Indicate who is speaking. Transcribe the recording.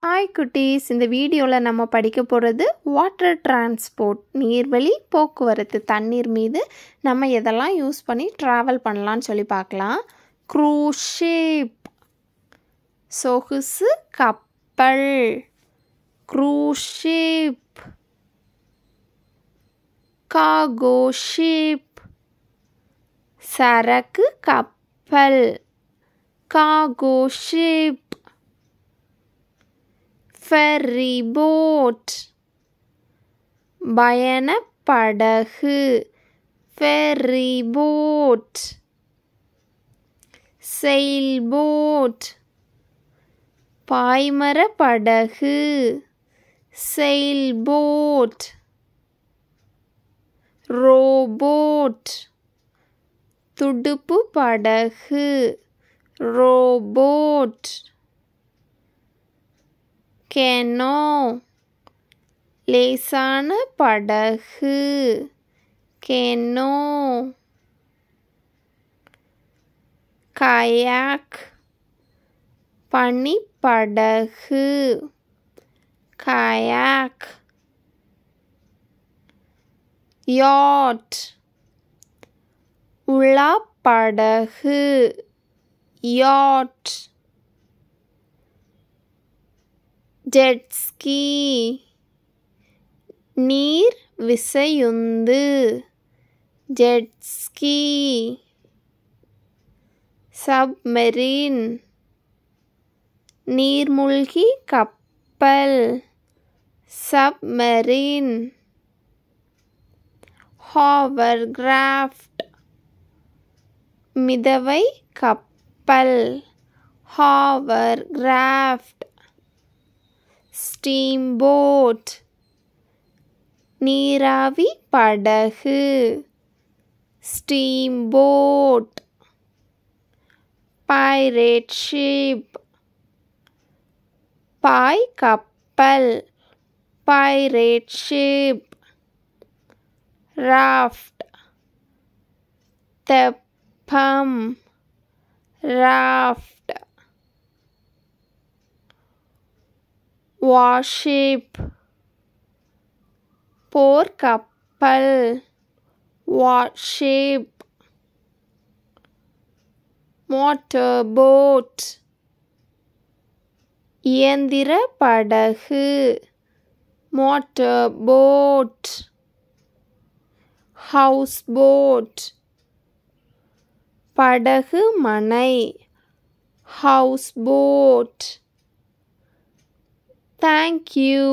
Speaker 1: Hi குட்டீஸ், இந்த வீடியோவில் நம்ம படிக்க போகிறது வாட்டர் டிரான்ஸ்போர்ட், நீர்வழி போக்குவரத்து. தண்ணீர் மீது நம்ம எதெல்லாம் யூஸ் பண்ணி ட்ராவல் பண்ணலான்னு சொல்லி பார்க்கலாம். க்ரூஸ் ஷிப், சொகுசு கப்பல். Cruise ship. கார்கோ ஷிப், சரக்கு கப்பல். Cargo ship. ferry boat, பயணப்படகு. ferry boat. sail boat, பாய்மரப்படகு. sail boat. rowboat, துடுப்பு படகு. rowboat. கேனோ, லேசான படகு. Canoe. Kayak, பனிப்படகு. Kayak. Yard, உலாப்படகு. Yard. Jet ski, நீர் விசையுந்து. Jet ski. சப்மெரீன், நீர்மூழ்கி கப்பல். சப்மெரீன். ஹாவர்கிராஃப்ட், மிதவை கப்பல். ஹாவர்கிராஃப்ட். ஸ்டீம்போட், நீராவி படகு. ஸ்டீம்போட். பைரேட் ஷிப், பாய் கப்பல். Pirate ship. ராஃப்ட், தெப்பம். ராஃப்ட். வார்ஷிப், போர்க்கப்பல். வார்ஷிப். மோட்டார் போட், இயந்திர படகு. Motor boat. ஹவுஸ் போட், படகு மனை. House boat. Thank you.